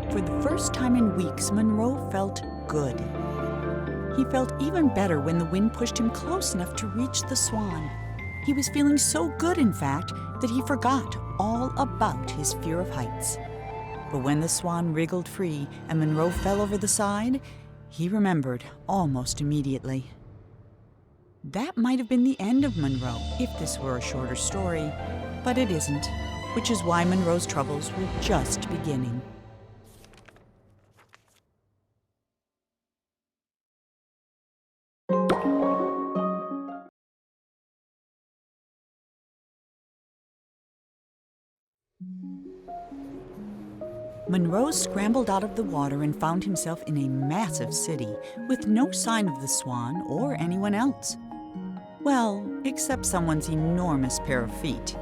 For the first time in weeks, Monroe felt good. He felt even better when the wind pushed him close enough to reach the swan. He was feeling so good, in fact, that he forgot all about his fear of heights. But when the swan wriggled free and Monroe fell over the side, he remembered almost immediately. That might have been the end of Monroe if this were a shorter story, but it isn't, which is why Monroe's troubles were just beginning. Monroe scrambled out of the water and found himself in a massive city with no sign of the swan or anyone else. Well, except someone's enormous pair of feet.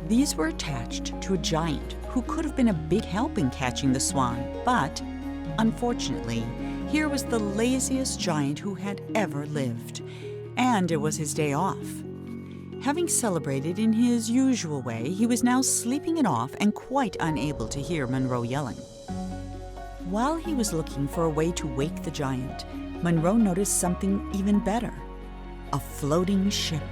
These were attached to a giant who could have been a big help in catching the swan, but unfortunately, here was the laziest giant who had ever lived, and it was his day off. Having celebrated in his usual way, he was now sleeping it off and quite unable to hear Monroe yelling. While he was looking for a way to wake the giant, Monroe noticed something even better: a floating ship.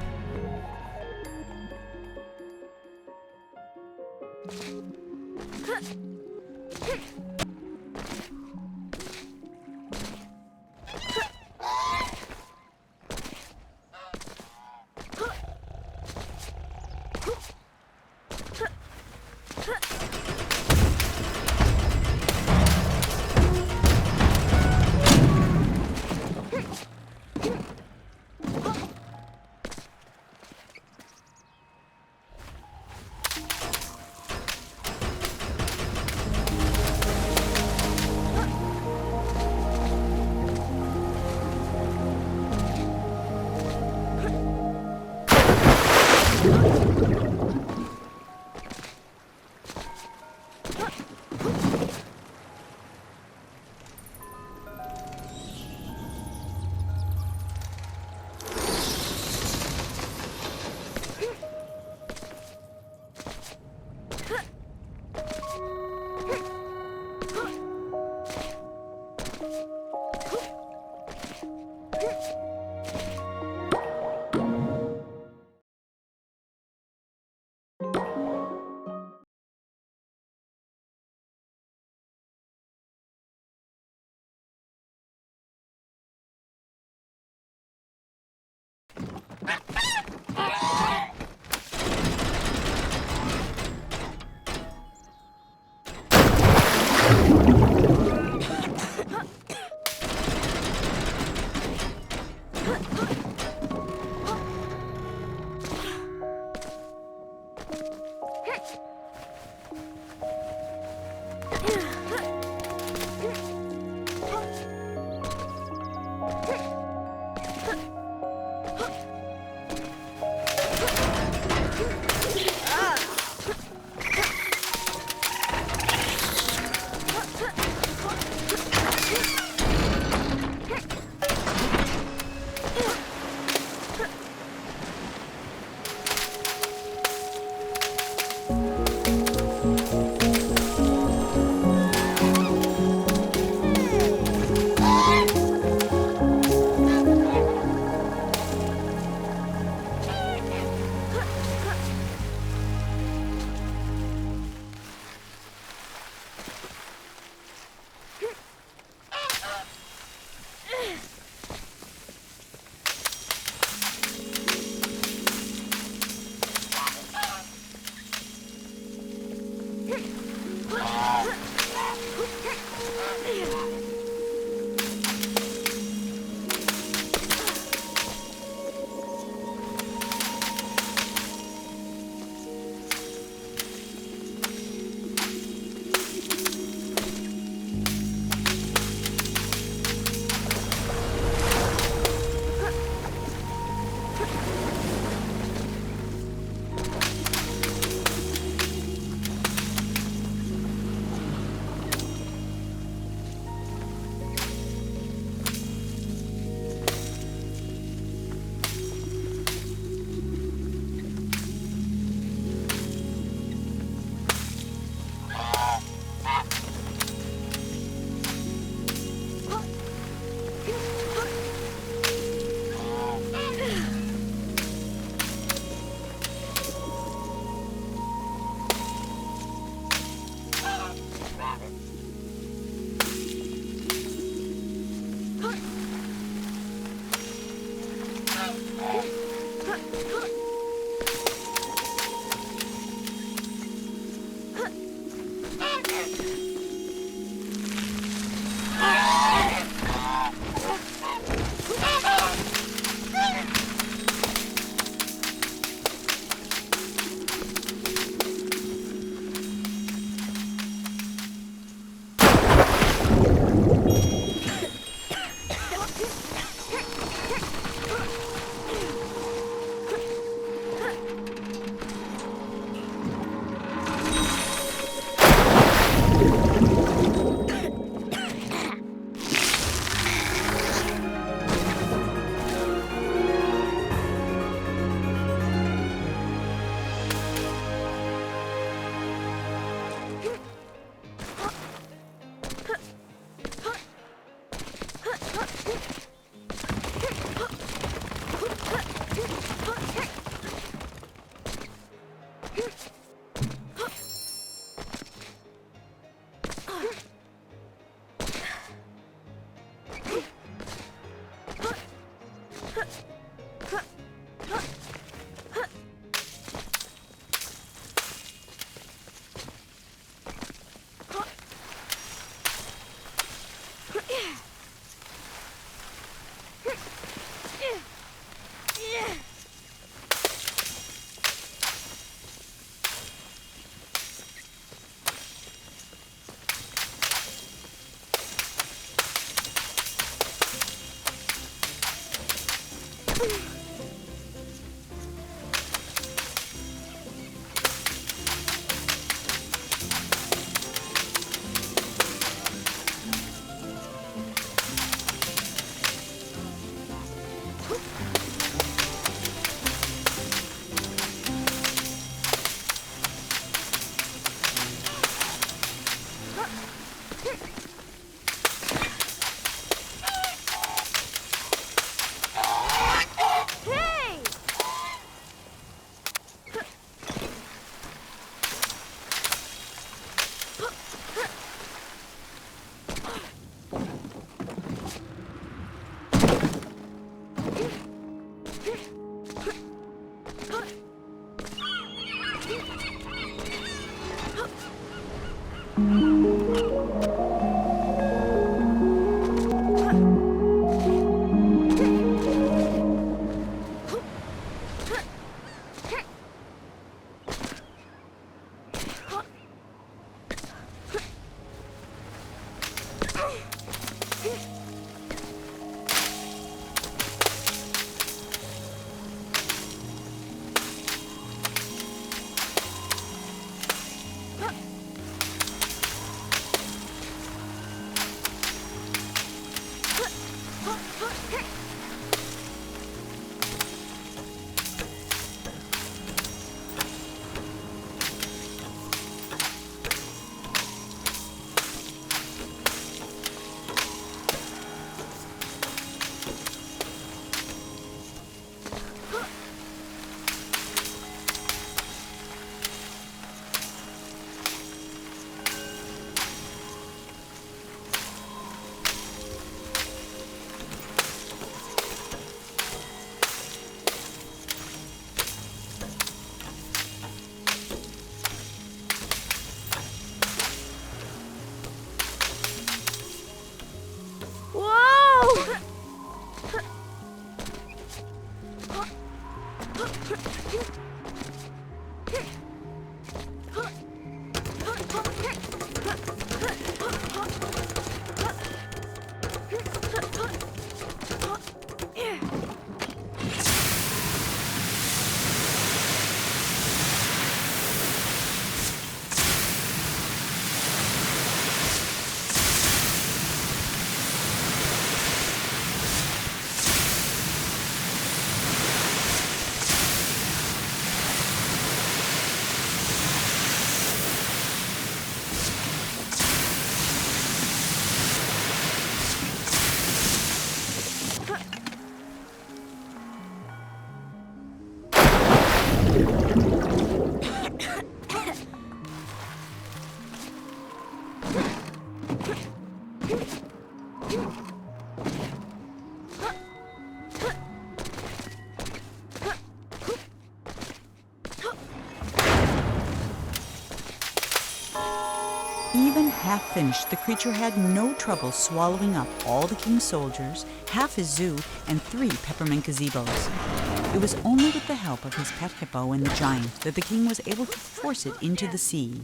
Even half finished, the creature had no trouble swallowing up all the king's soldiers, half his zoo, and 3 peppermint gazebos. It was only with the help of his pet hippo and the giant that the king was able to force it into the sea.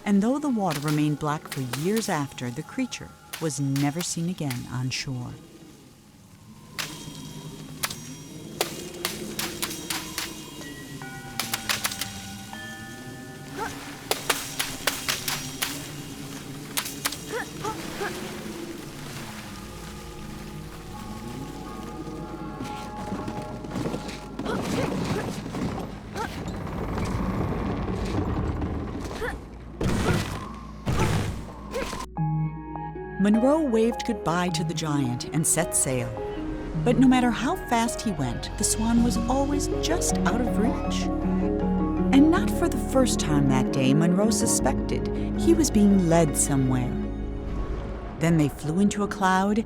And though the water remained black for years after, the creature was never seen again on shore. Monroe waved goodbye to the giant and set sail. But no matter how fast he went, the swan was always just out of reach. And not for the first time that day, Monroe suspected he was being led somewhere. Then they flew into a cloud,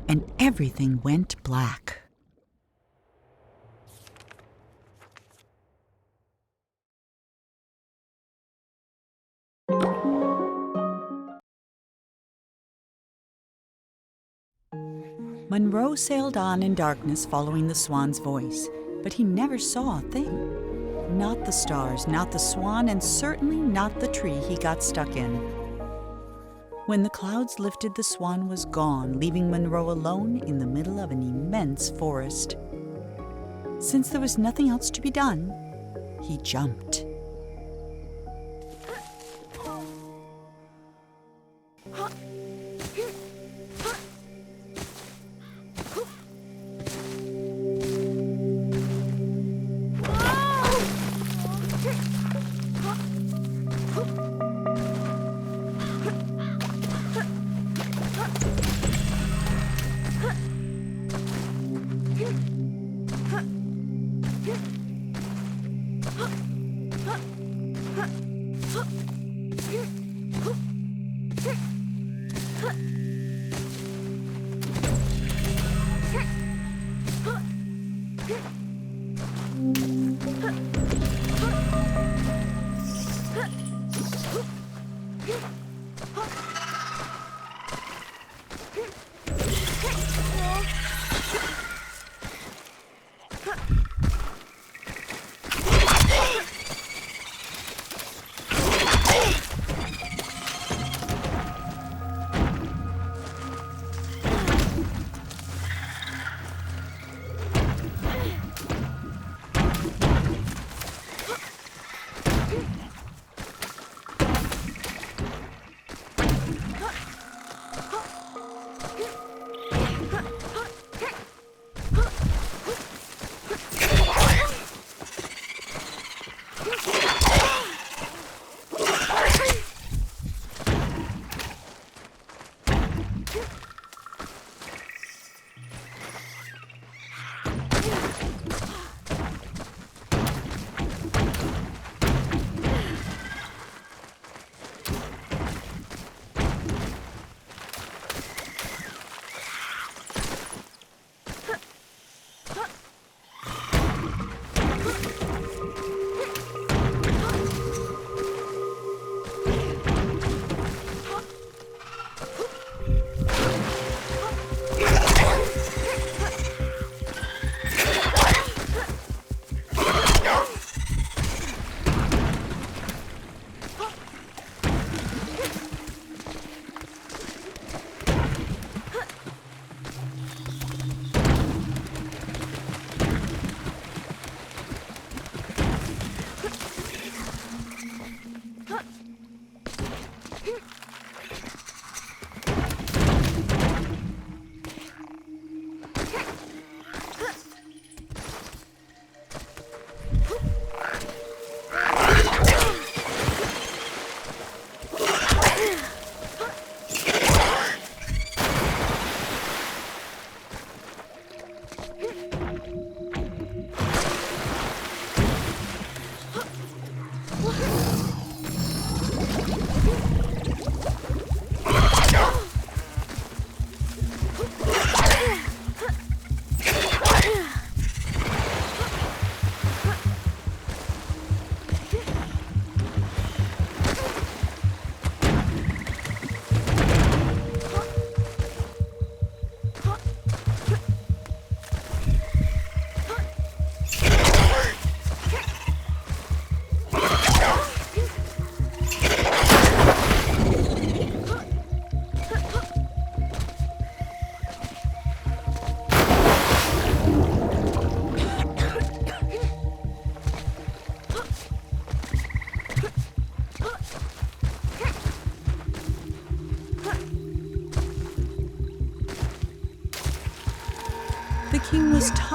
and everything went black. Monroe sailed on in darkness following the swan's voice, but he never saw a thing. Not the stars, not the swan, and certainly not the tree he got stuck in. When the clouds lifted, the swan was gone, leaving Monroe alone in the middle of an immense forest. Since there was nothing else to be done, he jumped.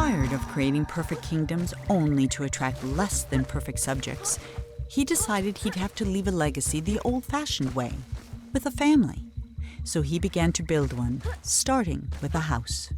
tired of creating perfect kingdoms only to attract less than perfect subjects, he decided he'd have to leave a legacy the old-fashioned way, with a family. So he began to build one, starting with a house.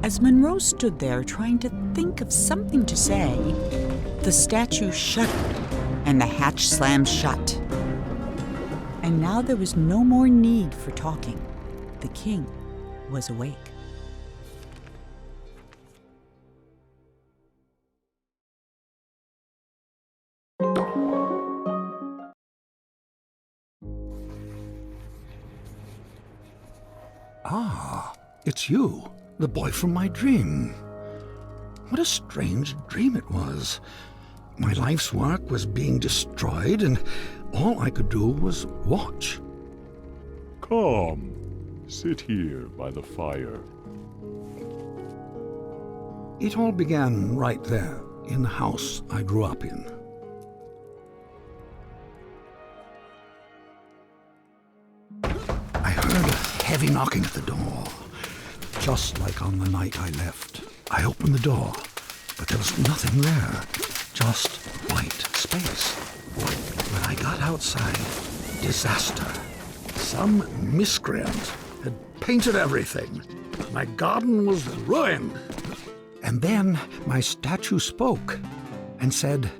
As Monroe stood there trying to think of something to say, the statue shuddered and the hatch slammed shut. And now there was no more need for talking. The king was awake. Ah, it's you, the boy from my dream. What a strange dream it was. My life's work was being destroyed, and all I could do was watch. Come, sit here by the fire. It all began right there, in the house I grew up in. I heard a heavy knocking at the door, just like on the night I left. I opened the door, but there was nothing there, just white space. When I got outside, disaster. Some miscreant had painted everything. My garden was ruined. And then my statue spoke and said,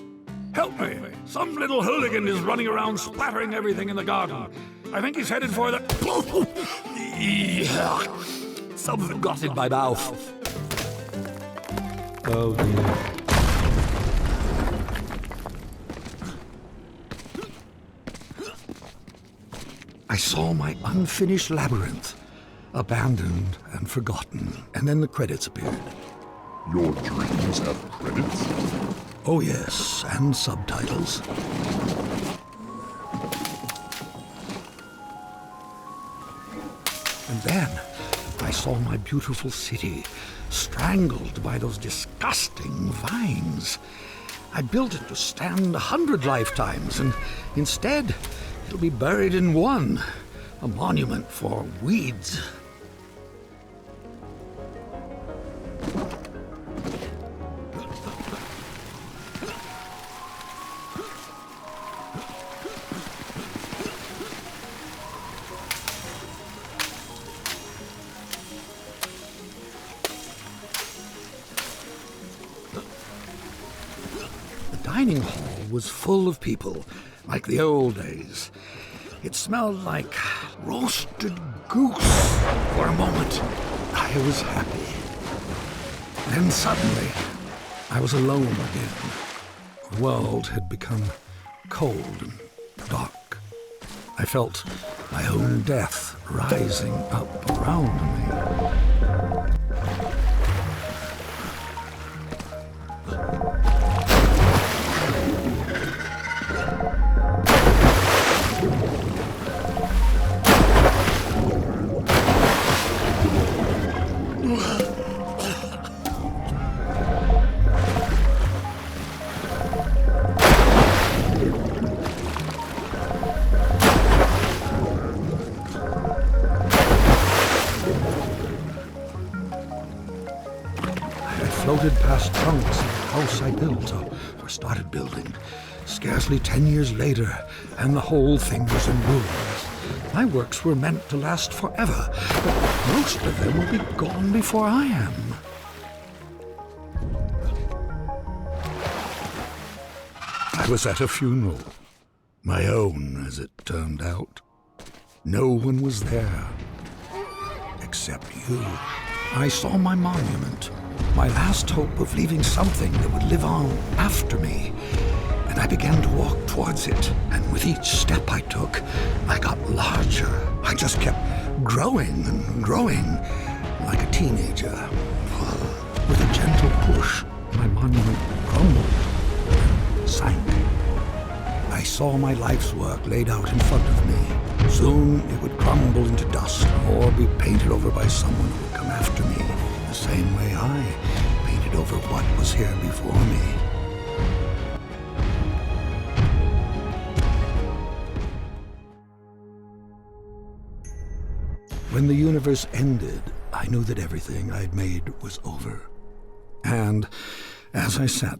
"Help me! Some little hooligan is running around splattering everything in the garden. I think he's headed for the..." Something got in my mouth. Oh dear. I saw my unfinished labyrinth, abandoned and forgotten, and then the credits appeared. Your dreams have credits? Oh yes, and subtitles. And then I saw my beautiful city strangled by those disgusting vines. I built it to stand 100 lifetimes, and instead it'll be buried in one, a monument for weeds. The dining hall was full of people, like the old days. It smelled like roasted goose. For a moment, I was happy. Then suddenly, I was alone again. The world had become cold and dark. I felt my own death rising up around me. Floated past trunks of the house I built, or started building. Scarcely 10 years later, and the whole thing was in ruins. My works were meant to last forever, but most of them will be gone before I am. I was at a funeral. My own, as it turned out. No one was there. Except you. I saw my monument. My last hope of leaving something that would live on after me. And I began to walk towards it. And with each step I took, I got larger. I just kept growing and growing, like a teenager. With a gentle push, my monument crumbled and sank. I saw my life's work laid out in front of me. Soon it would crumble into dust or be painted over by someone who would come after me. The same way I painted over what was here before me. When the universe ended, I knew that everything I'd made was over. And as I sat